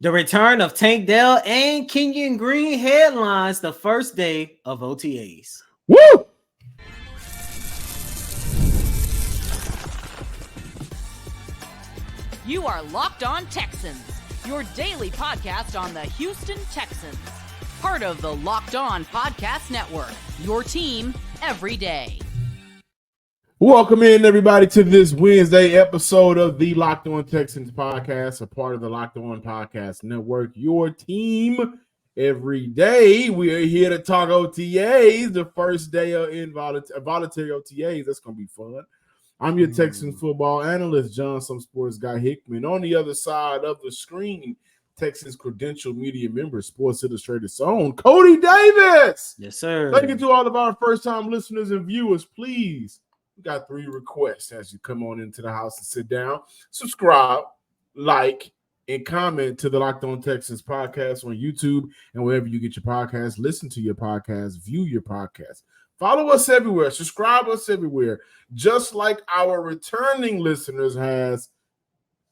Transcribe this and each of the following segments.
The return of Tank Dell and Kenyon Green headlines the first day of OTAs. Woo! You are Locked On Texans, your daily podcast on the Houston Texans. Part of the Locked On Podcast Network, your team every day. Welcome in, everybody, to this Wednesday episode of the Locked On Texans podcast, a part of the Locked On Podcast Network, your team every day. We are here to talk OTAs, the first day of voluntary OTAs. That's going to be fun. I'm your Texans football analyst, John, some sports guy Hickman. On the other side of the screen, Texans credential media member, Sports Illustrated's own Cody Davis. Yes, sir. Thank you to all of our first-time listeners and viewers. Please, we got 3 requests as you come on into the house and sit down. Subscribe, like, and comment to the Locked On Texans podcast on YouTube and wherever you get your podcasts. Listen to your podcast, view your podcast. Follow us everywhere. Subscribe us everywhere. Just like our returning listeners has.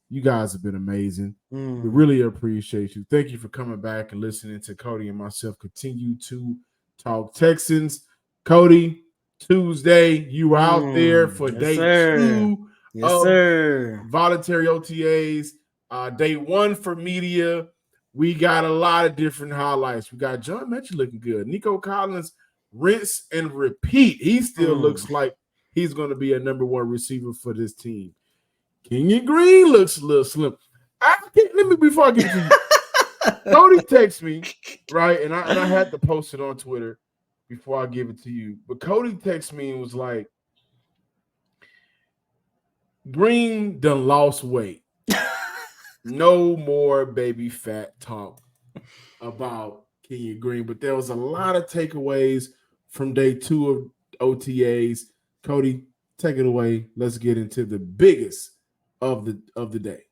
You guys have been amazing. We really appreciate you. Thank you for coming back and listening to Cody and myself continue to talk Texans. Cody, Tuesday, you were out there for day 2 of voluntary OTAs. Day 1 for media. We got a lot of different highlights. We got John Metchie looking good. Nico Collins, rinse and repeat. He still looks like he's going to be a number 1 receiver for this team. Kenyon Green looks a little slim. Before I get to you, Cody texted me, right? And I had to post it on Twitter before I give it to you. But Cody texted me and was like, Green done lost weight. No more baby fat talk about Kenyon Green. But there was a lot of takeaways from day 2 of OTAs. Cody, take it away. Let's get into the biggest of the day.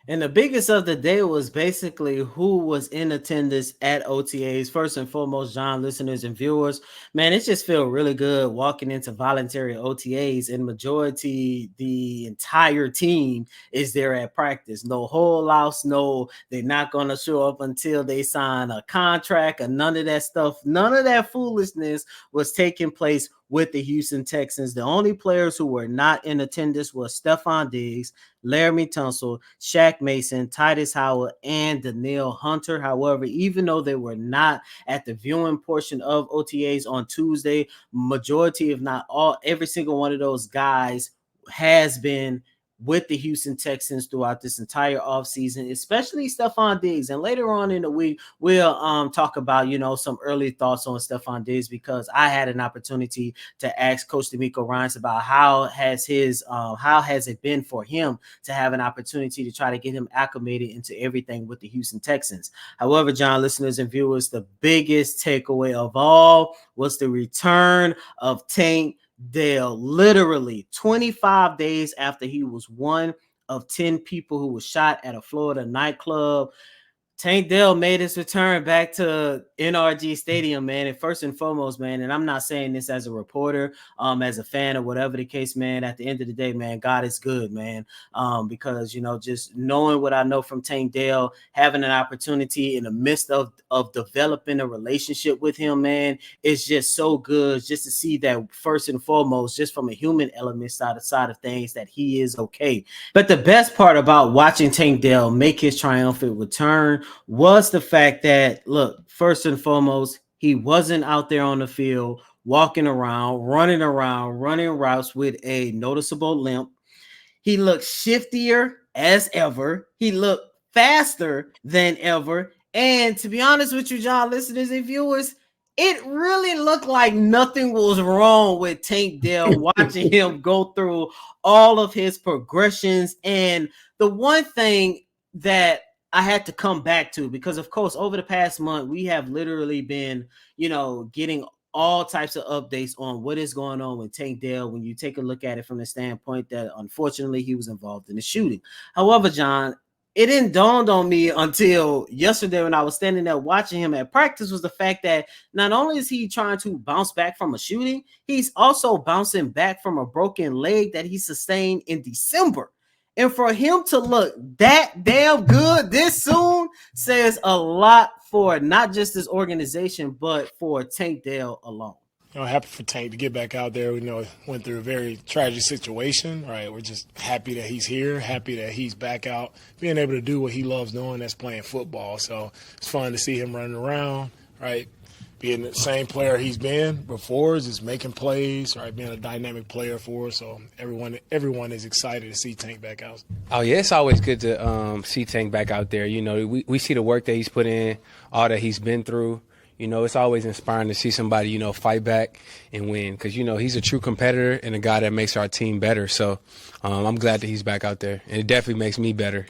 And the biggest of the day was basically who was in attendance at OTAs. First and foremost, John, listeners and viewers, man, it just felt really good walking into voluntary OTAs. And majority, the entire team is there at practice. No holdout, no, they're not going to show up until they sign a contract or none of that stuff. None of that foolishness was taking place with the Houston Texans. The only players who were not in attendance were Stephon Diggs, Laramie Tunsil, Shaq Mason, Titus Howard, and Danielle Hunter. However, even though they were not at the viewing portion of OTAs on Tuesday, majority, if not all, every single one of those guys has been with the Houston Texans throughout this entire offseason, especially Stephon Diggs. And later on in the week, we'll talk about, some early thoughts on Stephon Diggs, because I had an opportunity to ask Coach D'Amico Ryans about how has it been for him to have an opportunity to try to get him acclimated into everything with the Houston Texans. However, John, listeners and viewers, the biggest takeaway of all was the return of Tank Dell. Literally 25 days after he was one of 10 people who was shot at a Florida nightclub, Tank Dell made his return back to NRG Stadium, man. And first and foremost, man, and I'm not saying this as a reporter, as a fan or whatever the case, man, at the end of the day, man, God is good, man. Because, just knowing what I know from Tank Dell, having an opportunity in the midst of developing a relationship with him, man, it's just so good just to see that first and foremost, just from a human element side of things, that he is okay. But the best part about watching Tank Dell make his triumphant return was the fact that, look, first and foremost, he wasn't out there on the field walking around, running routes with a noticeable limp. He looked shiftier as ever. He looked faster than ever. And to be honest with you, John, listeners and viewers, it really looked like nothing was wrong with Tank Dell watching him go through all of his progressions. And the one thing that I had to come back to, because of course, over the past month, we have literally been, getting all types of updates on what is going on with Tank Dell when you take a look at it from the standpoint that unfortunately he was involved in the shooting. However, John, it didn't dawn on me until yesterday when I was standing there watching him at practice, was the fact that not only is he trying to bounce back from a shooting, he's also bouncing back from a broken leg that he sustained in December. And for him to look that damn good this soon, says a lot for not just this organization, but for Tank Dell alone. Happy for Tank to get back out there. We went through a very tragic situation, right? We're just happy that he's here, happy that he's back out, being able to do what he loves doing, that's playing football. So it's fun to see him running around, right? Being the same player he's been before, just making plays, right? Being a dynamic player for us. So everyone is excited to see Tank back out. Oh, yeah, it's always good to see Tank back out there. We see the work that he's put in, all that he's been through. It's always inspiring to see somebody, fight back and win because, he's a true competitor and a guy that makes our team better. So I'm glad that he's back out there. And it definitely makes me better,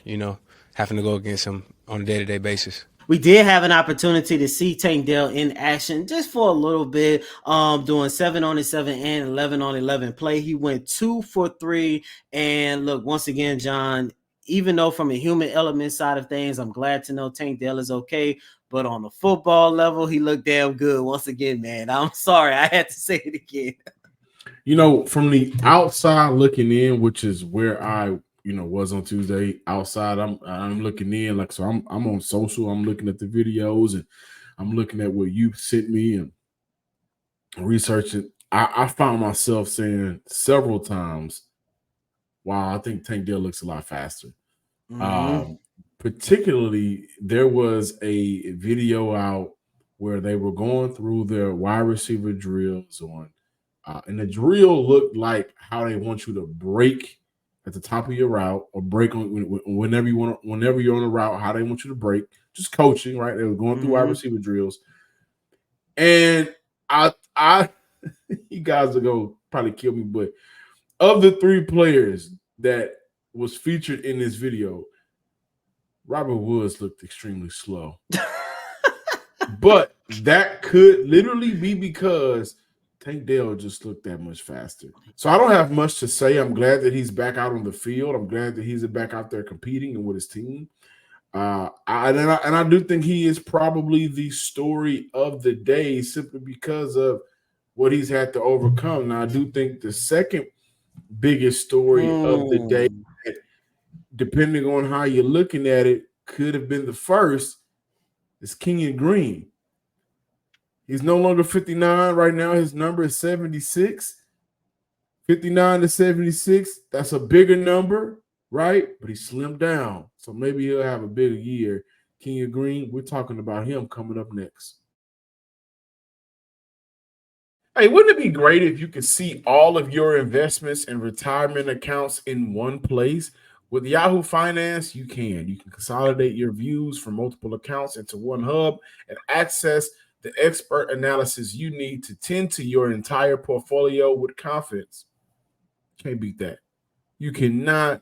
having to go against him on a day-to-day basis. We did have an opportunity to see Tank Dell in action just for a little bit, doing 7-on-7 and 11-on-11 play. He went 2 for 3. And look, once again, John, even though from a human element side of things, I'm glad to know Tank Dell is okay. But on the football level, he looked damn good once again, man. I'm sorry. I had to say it again. From the outside looking in, which is where I, was on Tuesday outside, I'm looking in. Like, so I'm on social. I'm looking at the videos and I'm looking at what you sent me and researching. I found myself saying several times, wow, I think Tank Dell looks a lot faster. Mm-hmm. Particularly, there was a video out where they were going through their wide receiver drills and the drill looked like how they want you to break at the top of your route or break on whenever you're on a route, how they want you to break. Just coaching, right? They were going through wide receiver drills, and I you guys are gonna probably kill me, but of the 3 players that was featured in this video, Robert Woods looked extremely slow. But that could literally be because Tank Dell just looked that much faster. So I don't have much to say. I'm glad that he's back out on the field. I'm glad that he's back out there competing and with his team. I do think he is probably the story of the day simply because of what he's had to overcome. Now, I do think the second biggest story of the day, depending on how you're looking at it, could have been the first, is Kenyon Green. He's no longer 59 right now. His number is 76. 59 to 76, that's a bigger number, right? But he slimmed down, so maybe he'll have a bigger year. Kenyon Green, we're talking about him coming up next. Hey, wouldn't it be great if you could see all of your investments and retirement accounts in one place? With Yahoo Finance, you can. You can consolidate your views from multiple accounts into one hub and access the expert analysis you need to tend to your entire portfolio with confidence. Can't beat that. You cannot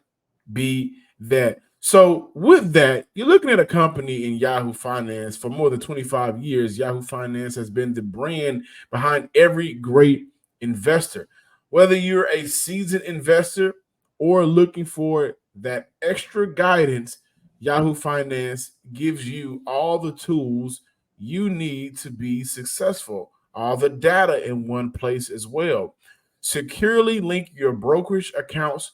beat that. So with that, you're looking at a company in Yahoo Finance. For more than 25 years, Yahoo Finance has been the brand behind every great investor. Whether you're a seasoned investor or looking for that extra guidance, Yahoo Finance gives you all the tools you need to be successful, all the data in one place as well. Securely link your brokerage accounts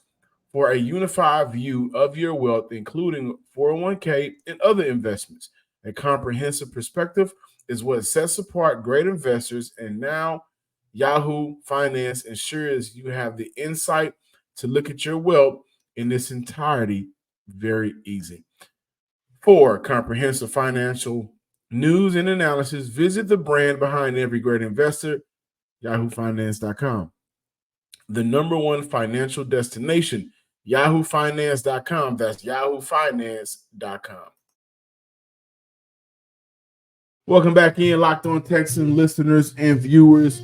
for a unified view of your wealth, including 401k and other investments. A comprehensive perspective is what sets apart great investors, and now Yahoo Finance ensures you have the insight to look at your wealth in its entirety very easy. For comprehensive financial news and analysis, visit the brand behind every great investor, yahoofinance.com. The number one financial destination, yahoofinance.com. That's yahoofinance.com. Welcome back in, Locked On Texans listeners and viewers.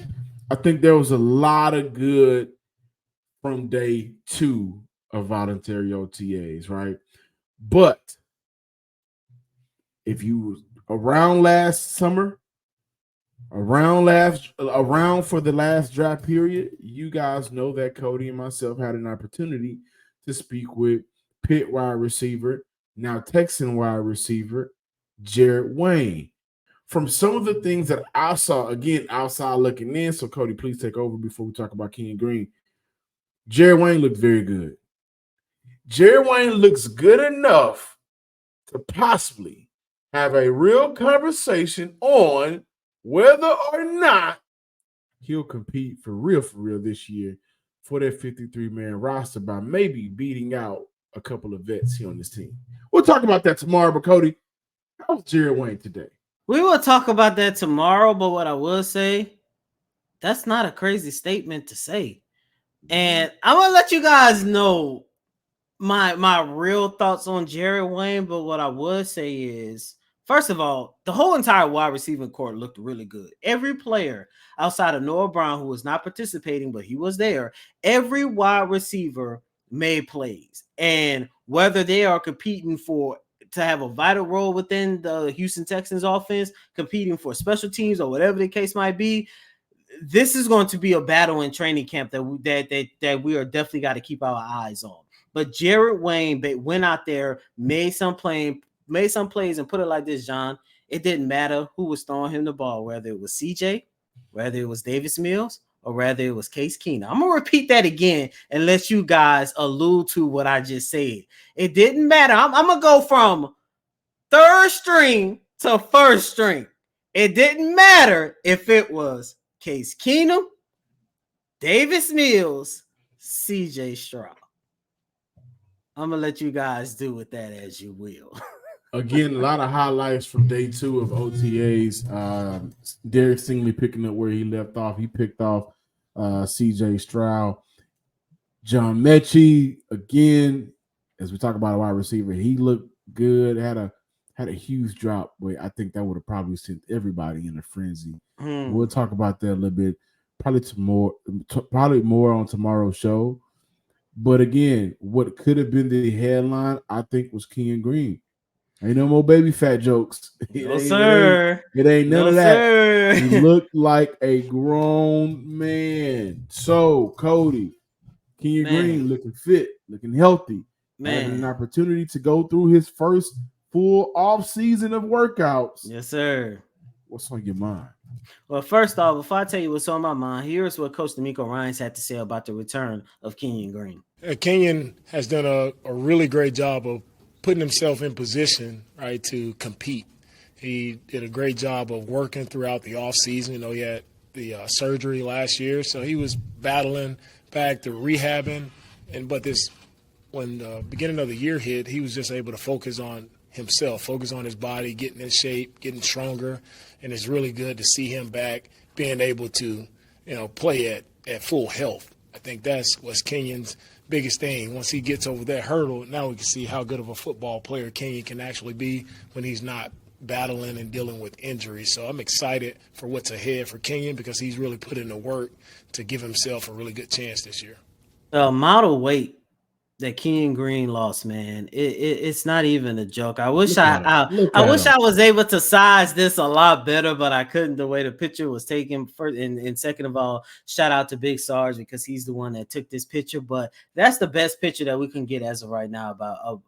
I think there was a lot of good from day 2 of voluntary OTAs, right? But if you were around last summer, around for the last draft period, you guys know that Cody and myself had an opportunity to speak with Pitt wide receiver, now Texan wide receiver, Jared Wayne. From some of the things that I saw, again, outside looking in, so Cody, please take over before we talk about Kenyon Green. Jared Wayne looked very good. Jared Wayne looks good enough to possibly have a real conversation on whether or not he'll compete for real this year for that 53-man roster by maybe beating out a couple of vets here on this team. We'll talk about that tomorrow, but Cody, how was Jared Wayne today? We will talk about that tomorrow, but what I will say, that's not a crazy statement to say. And I'm going to let you guys know my real thoughts on Jared Wayne, but what I would say is, first of all, the whole entire wide receiving corps looked really good. Every player outside of Noah Brown, who was not participating, but he was there, every wide receiver made plays. And whether they are competing to have a vital role within the Houston Texans offense, competing for special teams or whatever the case might be, this is going to be a battle in training camp that we are definitely got to keep our eyes on. But Jared Wayne went out there, made some plays, and put it like this, John. It didn't matter who was throwing him the ball, whether it was CJ, whether it was Davis Mills, or whether it was Case Keenum. I'm going to repeat that again and let you guys allude to what I just said. It didn't matter. I'm going to go from third string to first string. It didn't matter if it was Case Keenum, Davis Mills, CJ Stroud. I'm going to let you guys do with that as you will. Again, a lot of highlights from day 2 of OTAs. Derek Stingley picking up where he left off. He picked off CJ Stroud. John Mechie, again, as we talk about a wide receiver, he looked good, had a huge drop, but I think that would have probably sent everybody in a frenzy. We'll talk about that a little bit, probably more on tomorrow's show. But again, what could have been the headline, I think, was Kenyon Green. Ain't no more baby fat jokes. No, sir. It ain't none of that. Sir. He looked like a grown man. So, Cody, Kenyon Green looking fit, looking healthy, having an opportunity to go through his first full off season of workouts. Yes, sir. What's on your mind? Well, first off, before I tell you what's on my mind, here's what Coach D'Amico Ryans had to say about the return of Kenyon Green. Kenyon has done a really great job of putting himself in position, right, to compete. He did a great job of working throughout the offseason. You know, he had the surgery last year, so he was battling back to rehabbing. But when the beginning of the year hit, he was just able to focus on himself, focus on his body, getting in shape, getting stronger. And it's really good to see him back, being able to, play at full health. I think that's what's Kenyon's biggest thing. Once he gets over that hurdle, now we can see how good of a football player Kenyon can actually be when he's not battling and dealing with injuries. So I'm excited for what's ahead for Kenyon because he's really put in the work to give himself a really good chance this year. The amount of weight that Kenyon Green lost, man, it's not even a joke. I wish I was able to size this a lot better, but I couldn't. The way the picture was taken first, and second of all, shout out to Big Sarge because he's the one that took this picture. But that's the best picture that we can get as of right now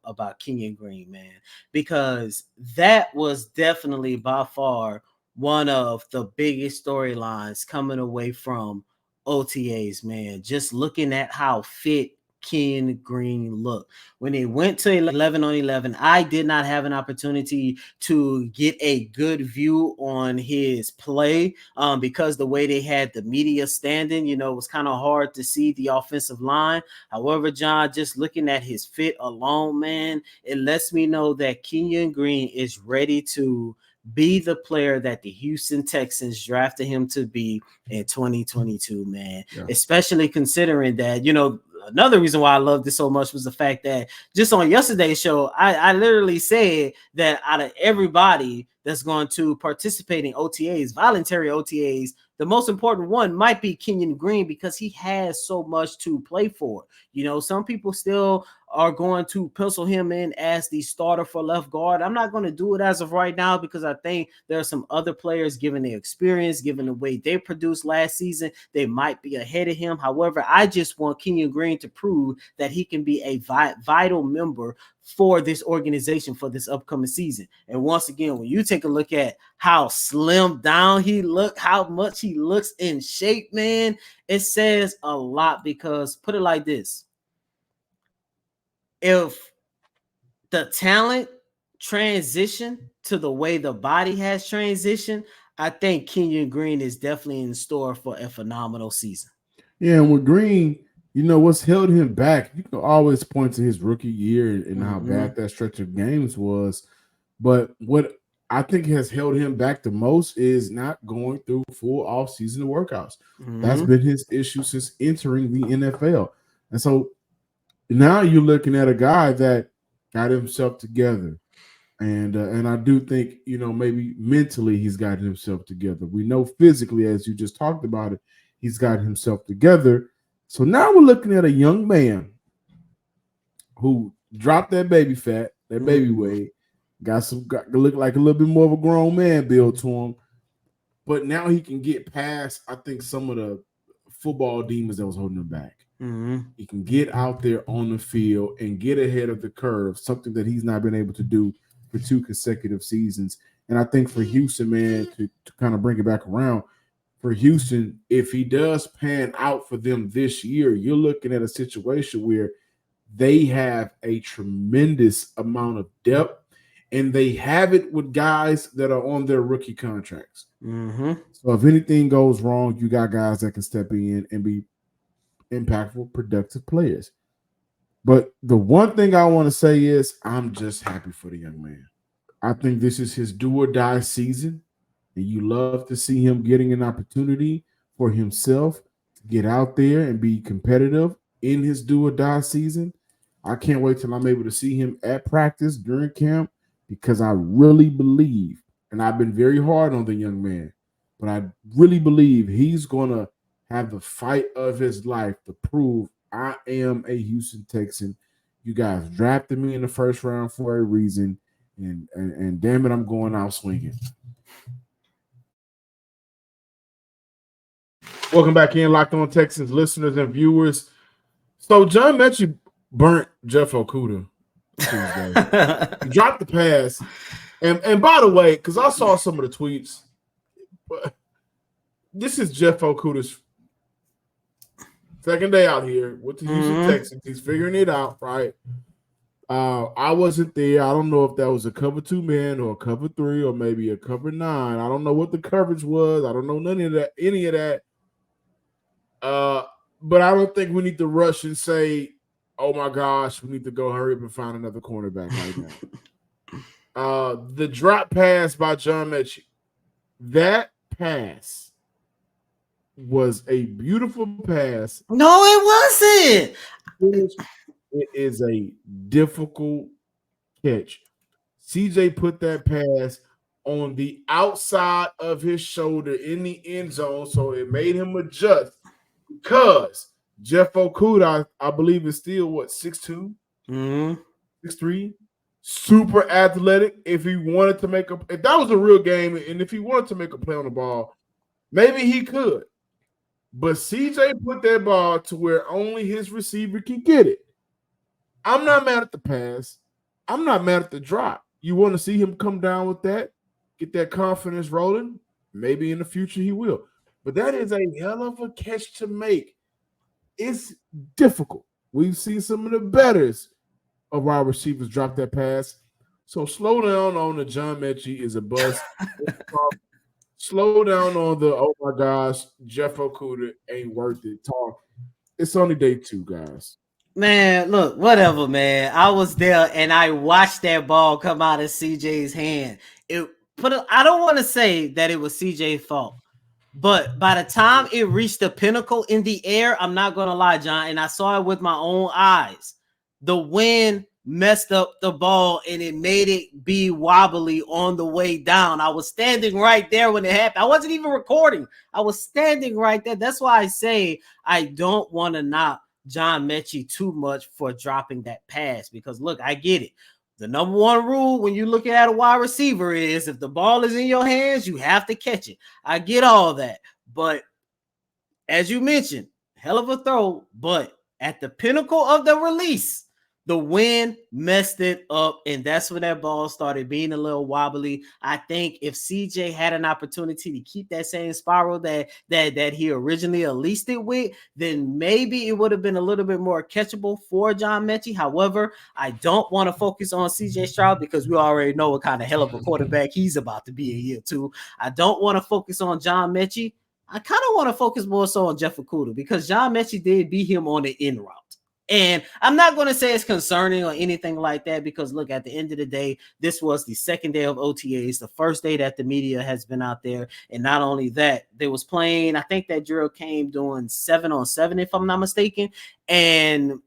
about Kenyon Green, man, because that was definitely by far one of the biggest storylines coming away from OTAs, man. Just looking at how fit Kenyon Green look. When he went to 11 on 11, I did not have an opportunity to get a good view on his play because the way they had the media standing, it was kind of hard to see the offensive line. However, John, just looking at his fit alone, man, it lets me know that Kenyon Green is ready to be the player that the Houston Texans drafted him to be in 2022, man. Yeah. Especially considering that, another reason why I loved this so much was the fact that just on yesterday's show, I literally said that out of everybody that's going to participate in OTAs, voluntary OTAs, the most important one might be Kenyon Green because he has so much to play for. Some people still are going to pencil him in as the starter for left guard. I'm not going to do it as of right now because I think there are some other players, given their experience, given the way they produced last season, they might be ahead of him. However, I just want Kenyon Green to prove that he can be a vital member for this organization for this upcoming season. And once again, when you take a look at how slim down he looked, how much he looks in shape, man, it says a lot because put it like this. If the talent transition to the way the body has transitioned, I think Kenyon Green is definitely in store for a phenomenal season. Yeah, and with Green, what's held him back. You can always point to his rookie year and how bad that stretch of games was. But what I think has held him back the most is not going through full off-season workouts. That's been his issue since entering the NFL. And so now you're looking at a guy that got himself together. And I do think, maybe mentally he's gotten himself together. We know physically, as you just talked about it, he's got himself together. So now we're looking at a young man who dropped that baby fat, that baby weight, got to look like a little bit more of a grown man build to him. But now he can get past, I think, some of the football demons that was holding him back. He can get out there on the field and get ahead of the curve, something that he's not been able to do for 2 consecutive seasons. And I think for Houston, man, to kind of bring it back around, for Houston, if he does pan out for them this year, you're looking at a situation where they have a tremendous amount of depth, and they have it with guys that are on their rookie contracts. So if anything goes wrong, you got guys that can step in and be impactful, productive players. But the one thing I want to say is I'm just happy for the young man. I think this is his do or die season, and you love to see him getting an opportunity for himself to get out there and be competitive in his do or die season. I can't wait till I'm able to see him at practice during camp, because I really believe, and I've been very hard on the young man, but I really believe he's going to have the fight of his life to prove I am a Houston Texan. You guys drafted me in the first round for a reason, and damn it, I'm going out swinging. Welcome back in, Locked On Texans listeners and viewers. So John Mechie burnt Jeff Okudah Tuesday. He dropped the pass. And by the way, because I saw some of the tweets, this is Jeff Okudah's second day out here with the Houston Texans. He's figuring it out, right? I wasn't there. I don't know if that was a cover 2 man or a cover 3 or maybe a cover 9. I don't know what the coverage was. I don't know any of that. But I don't think we need to rush and say, oh my gosh, we need to go hurry up and find another cornerback right now. The drop pass by John Mechie, that pass was a beautiful pass. No, it wasn't. It is a difficult catch. CJ put that pass on the outside of his shoulder in the end zone, so it made him adjust, because Jeff Okudah, I believe, is still, 6'2", 6'3", super athletic. If he wanted to if that was a real game, and if he wanted to make a play on the ball, maybe he could. But CJ put that ball to where only his receiver can get it. I'm not mad at the pass. I'm not mad at the drop. You want to see him come down with that, get that confidence rolling? Maybe in the future he will. But that is a hell of a catch to make. It's difficult. We've seen some of the betters of our receivers drop that pass. So slow down on the John Mechie is a bust. Slow down on the, oh my gosh, Jeff Okudah ain't worth it talk. It's only day 2, guys. Man, look, whatever, man. I was there and I watched that ball come out of CJ's hand. I don't want to say that it was CJ's fault, but by the time it reached the pinnacle in the air, I'm not going to lie, John, and I saw it with my own eyes. The wind messed up the ball and it made it be wobbly on the way down. I was standing right there when it happened. I wasn't even recording. I was standing right there. That's why I say I don't want to knock John Mechie too much for dropping that pass, because look, I get it. The number one rule when you're looking at a wide receiver is if the ball is in your hands, you have to catch it. I get all that. But as you mentioned, hell of a throw, but at the pinnacle of the release, The wind messed it up, and that's when that ball started being a little wobbly. I think if CJ had an opportunity to keep that same spiral that he originally released it with, then maybe it would have been a little bit more catchable for John Mechie. However, I don't want to focus on CJ Stroud because we already know what kind of hell of a quarterback he's about to be in year 2. I don't want to focus on John Mechie. I kind of want to focus more so on Jeff Okudah because John Mechie did beat him on the in route. And I'm not going to say it's concerning or anything like that because, look, at the end of the day, this was the second day of OTAs, the first day that the media has been out there. And not only that, they was playing, I think that drill came doing 7-on-7, if I'm not mistaken. And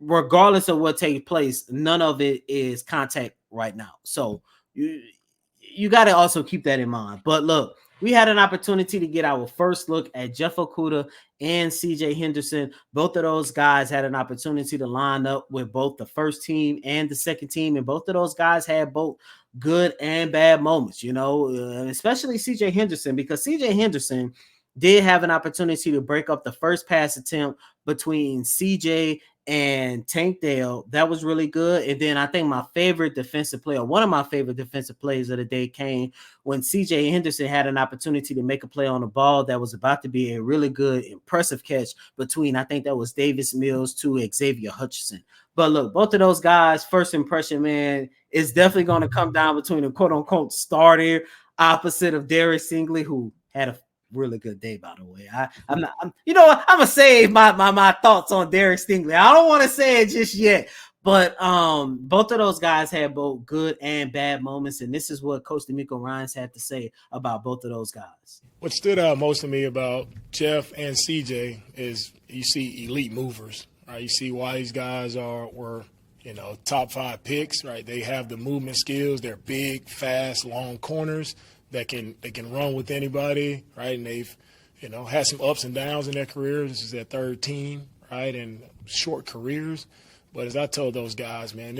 regardless of what takes place, none of it is contact right now. So you got to also keep that in mind. But look, we had an opportunity to get our first look at Jeff Okudah and CJ Henderson. Both of those guys had an opportunity to line up with both the first team and the second team, and both of those guys had both good and bad moments, especially CJ Henderson, because CJ Henderson did have an opportunity to break up the first pass attempt between CJ and Tank Dell. That was really good. And then I think my favorite defensive player, one of my favorite defensive plays of the day, came when CJ Henderson had an opportunity to make a play on the ball that was about to be a really good, impressive catch between, I think that was Davis Mills to Xavier Hutchinson. But look, both of those guys, first impression, man, is definitely going to come down between a quote-unquote starter opposite of Derek Stingley, who had a really good day, by the way. I'm gonna save my thoughts on Derek Stingley. I don't want to say it just yet, but both of those guys had both good and bad moments, and this is what Coach D'Amico Ryans had to say about both of those guys. What stood out most to me about Jeff and CJ is you see elite movers, right? You see why these guys were top 5 picks, right? They have the movement skills. They're big, fast, long corners that can run with anybody, right? And they've, had some ups and downs in their career. This is their third team, right? And short careers. But as I told those guys, man,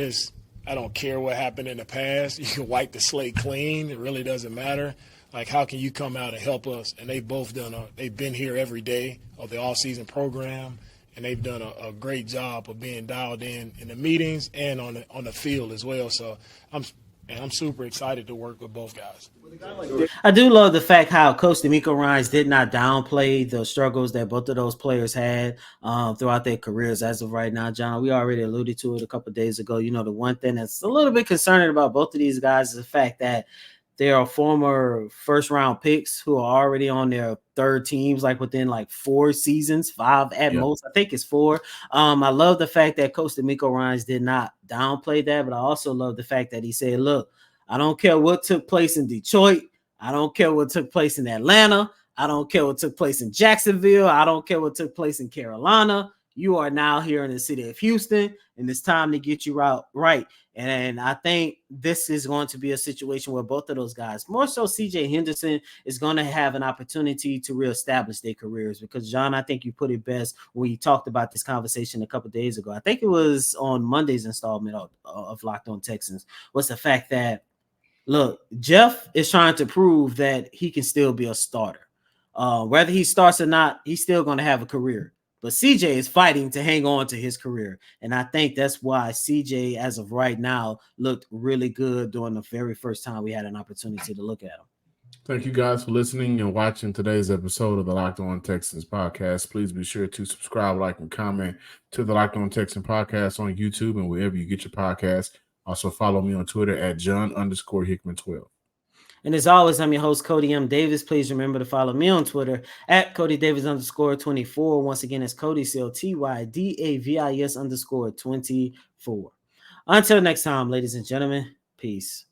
I don't care what happened in the past. You can wipe the slate clean. It really doesn't matter. Like, how can you come out and help us? And they've both they've been here every day of the off-season program, and they've done a great job of being dialed in the meetings and on the field as well. So I'm super excited to work with both guys. I do love the fact how Coach D'Amico Ryans did not downplay the struggles that both of those players had throughout their careers as of right now, John. We already alluded to it a couple of days ago. The one thing that's a little bit concerning about both of these guys is the fact that they are former first-round picks who are already on their third teams, like within 4 seasons, 5 at most. I think it's 4. I love the fact that Coach D'Amico Ryans did not downplay that, but I also love the fact that he said, look, I don't care what took place in Detroit. I don't care what took place in Atlanta. I don't care what took place in Jacksonville. I don't care what took place in Carolina. You are now here in the city of Houston, and it's time to get you right. And I think this is going to be a situation where both of those guys, more so CJ Henderson, is going to have an opportunity to reestablish their careers. Because, John, I think you put it best when you talked about this conversation a couple of days ago. I think it was on Monday's installment of Locked On Texans, was the fact that, look, Jeff is trying to prove that he can still be a starter. Whether he starts or not, he's still going to have a career. But CJ is fighting to hang on to his career. And I think that's why CJ, as of right now, looked really good during the very first time we had an opportunity to look at him. Thank you guys for listening and watching today's episode of the Locked On Texans podcast. Please be sure to subscribe, like, and comment to the Locked On Texans podcast on YouTube and wherever you get your podcast. Also follow me on Twitter at John_Hickman12. And as always, I'm your host, Cody M. Davis. Please remember to follow me on Twitter at CodyDavis_24. Once again, it's Cody COTYDAVIS_24. Until next time, ladies and gentlemen, peace.